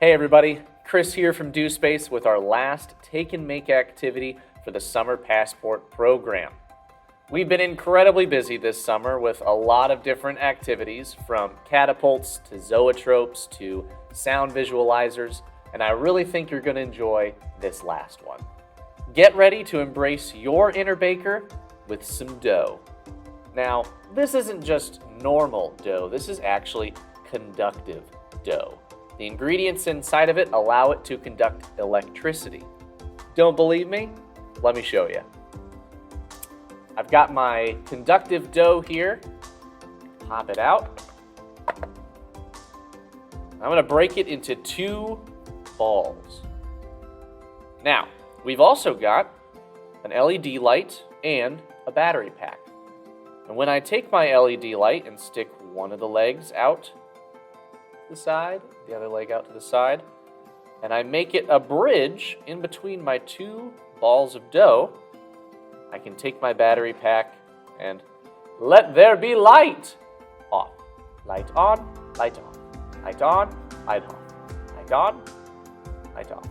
Hey everybody, Chris here from Do Space with our last Take and Make activity for the Summer Passport program. We've been incredibly busy this summer with a lot of different activities, from catapults to zoetropes to sound visualizers, and I really think you're going to enjoy this last one. Get ready to embrace your inner baker with some dough. Now, this isn't just normal dough, this is actually conductive dough. The ingredients inside of it allow it to conduct electricity. Don't believe me? Let me show you. I've got my conductive dough here. Pop it out. I'm going to break it into 2 balls. Now, we've also got an LED light and a battery pack. And when I take my LED light and stick one of the legs out the side, the other leg out to the side, and I make it a bridge in between my 2 balls of dough, I can take my battery pack and let there be light. Off. Light on, light on. Light on, light on. Light on, light on.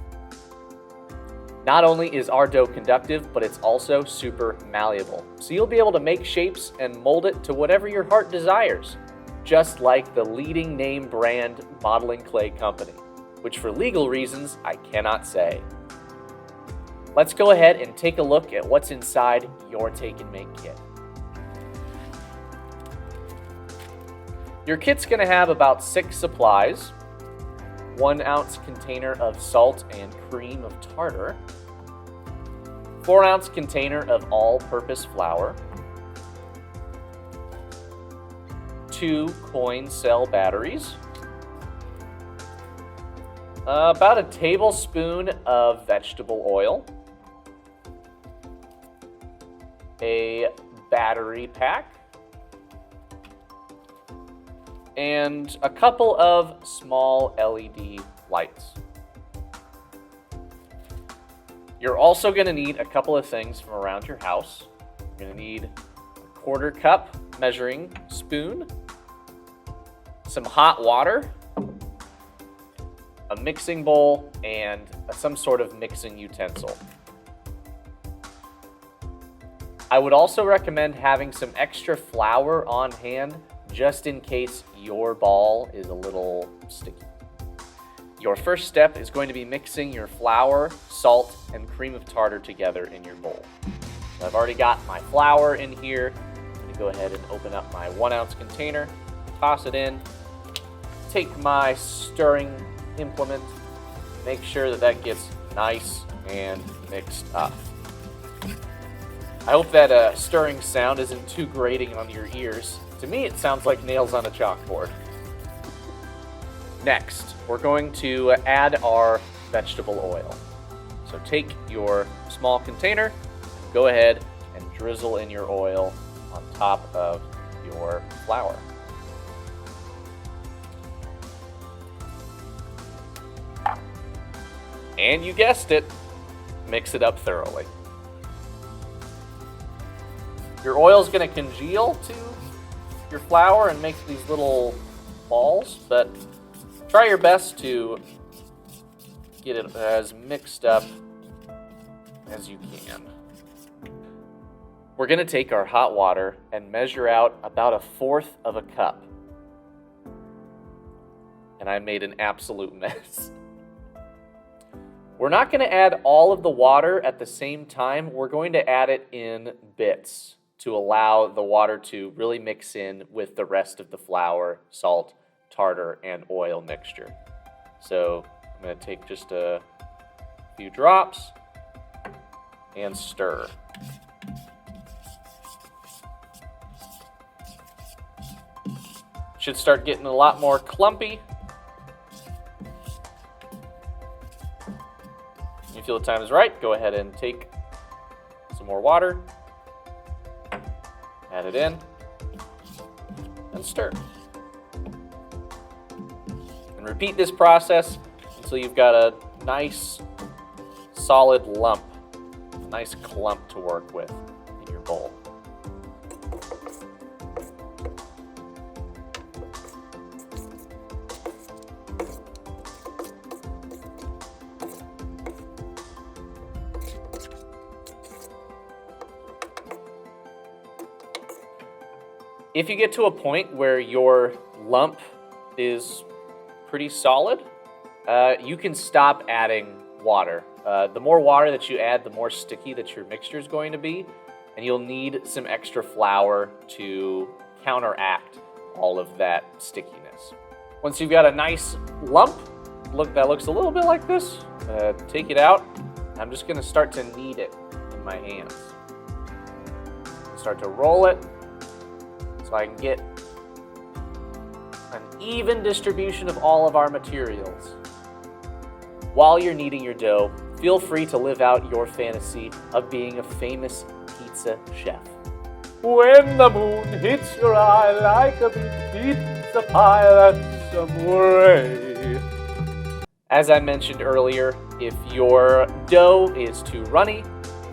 Not only is our dough conductive, but it's also super malleable. So you'll be able to make shapes and mold it to whatever your heart desires, just like the leading name brand modeling clay company, which for legal reasons I cannot say. Let's go ahead and take a look at what's inside your Take and Make kit. Your kit's going to have about 6 supplies: 1 ounce container of salt and cream of tartar, 4 ounce container of all-purpose flour, 2 coin cell batteries, about a tablespoon of vegetable oil, a battery pack, and a couple of small LED lights. You're also going to need a couple of things from around your house. You're going to need a 1/4 cup measuring spoon, some hot water, a mixing bowl, and some sort of mixing utensil. I would also recommend having some extra flour on hand just in case your ball is a little sticky. Your first step is going to be mixing your flour, salt, and cream of tartar together in your bowl. I've already got my flour in here. I'm going to go ahead and open up my 1 ounce container, toss it in, take my stirring implement, make sure that gets nice and mixed up. I hope that stirring sound isn't too grating on your ears. To me, it sounds like nails on a chalkboard. Next, we're going to add our vegetable oil. So take your small container, go ahead and drizzle in your oil on top of your flour. And you guessed it, mix it up thoroughly. Your oil is going to congeal to your flour and make these little balls, but try your best to get it as mixed up as you can. We're going to take our hot water and measure out about 1/4 of a cup. And I made an absolute mess. We're not going to add all of the water at the same time. We're going to add it in bits to allow the water to really mix in with the rest of the flour, salt, tartar, and oil mixture. So I'm going to take just a few drops and stir. Should start getting a lot more clumpy. You feel the time is right, go ahead and take some more water, add it in, and stir. And repeat this process until you've got a nice solid lump, a nice clump to work with in your bowl. If you get to a point where your lump is pretty solid, you can stop adding water. The more water that you add, the more sticky that your mixture is going to be, and you'll need some extra flour to counteract all of that stickiness. Once you've got a nice lump, that looks a little bit like this, take it out. I'm just going to start to knead it in my hands. Start to roll it so I can get an even distribution of all of our materials. While you're kneading your dough, feel free to live out your fantasy of being a famous pizza chef. When the moon hits your eye like a big pizza pie, that's amore. As I mentioned earlier, if your dough is too runny,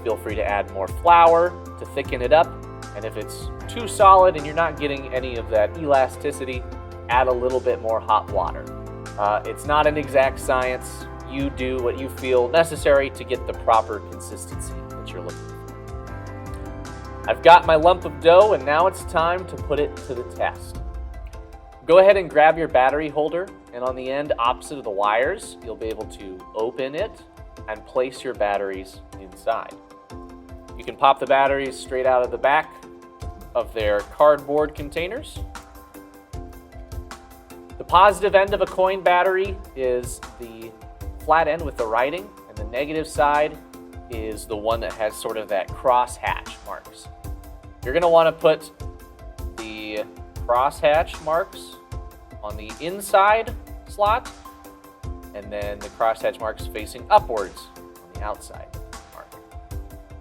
feel free to add more flour to thicken it up. And if it's too solid and you're not getting any of that elasticity, add a little bit more hot water. It's not an exact science. You do what you feel necessary to get the proper consistency that you're looking for. I've got my lump of dough, and now it's time to put it to the test. Go ahead and grab your battery holder, and on the end opposite of the wires, you'll be able to open it and place your batteries inside. You can pop the batteries straight out of the back of their cardboard containers. The positive end of a coin battery is the flat end with the writing, and the negative side is the one that has sort of that cross hatch marks. You're going to want to put the cross hatch marks on the inside slot, and then the cross hatch marks facing upwards on the outside mark.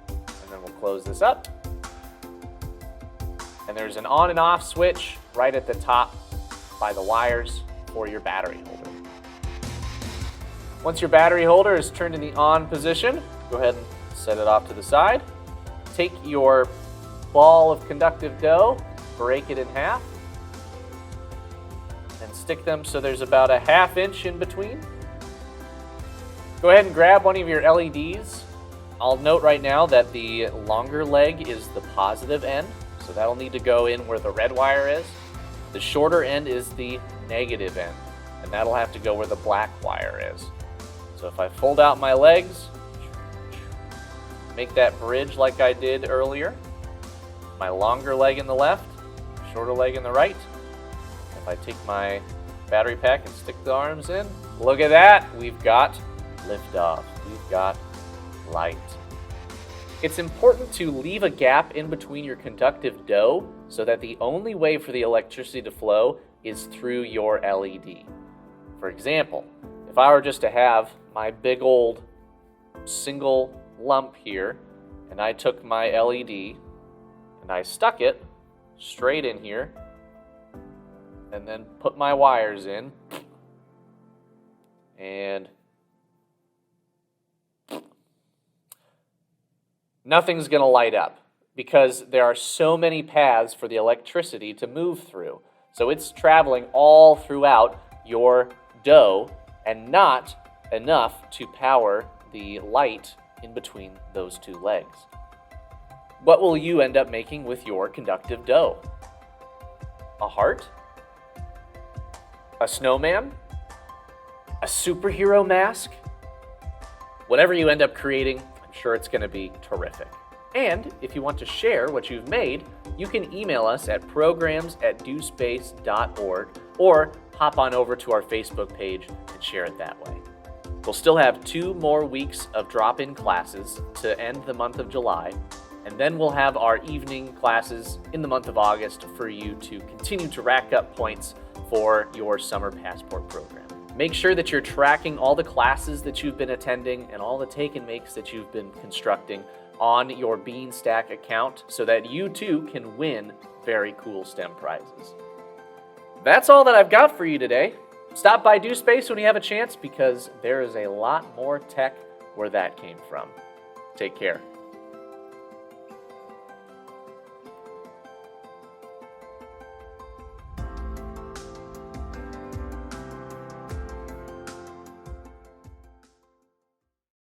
And then we'll close this up. And there's an on and off switch right at the top by the wires for your battery holder. Once your battery holder is turned in the on position, go ahead and set it off to the side. Take your ball of conductive dough, break it in half, and stick them so there's about a 1/2 inch in between. Go ahead and grab one of your LEDs. I'll note right now that the longer leg is the positive end, so that'll need to go in where the red wire is. The shorter end is the negative end, and that'll have to go where the black wire is. So if I fold out my legs, make that bridge like I did earlier, my longer leg in the left, shorter leg in the right. If I take my battery pack and stick the arms in, look at that, we've got liftoff, we've got light. It's important to leave a gap in between your conductive dough so that the only way for the electricity to flow is through your LED. For example, if I were just to have my big old single lump here, and I took my LED and I stuck it straight in here, and then put my wires in, and nothing's going to light up because there are so many paths for the electricity to move through. So it's traveling all throughout your dough and not enough to power the light in between those two legs. What will you end up making with your conductive dough? A heart? A snowman? A superhero mask? Whatever you end up creating, I'm sure it's going to be terrific. And if you want to share what you've made, you can email us at programs@dospace.org or hop on over to our Facebook page and share it that way. We'll still have 2 more weeks of drop-in classes to end the month of July, and then we'll have our evening classes in the month of August for you to continue to rack up points for your summer passport program. Make sure that you're tracking all the classes that you've been attending and all the take and makes that you've been constructing on your Beanstack account so that you too can win very cool STEM prizes. That's all that I've got for you today. Stop by DoSpace when you have a chance because there is a lot more tech where that came from. Take care.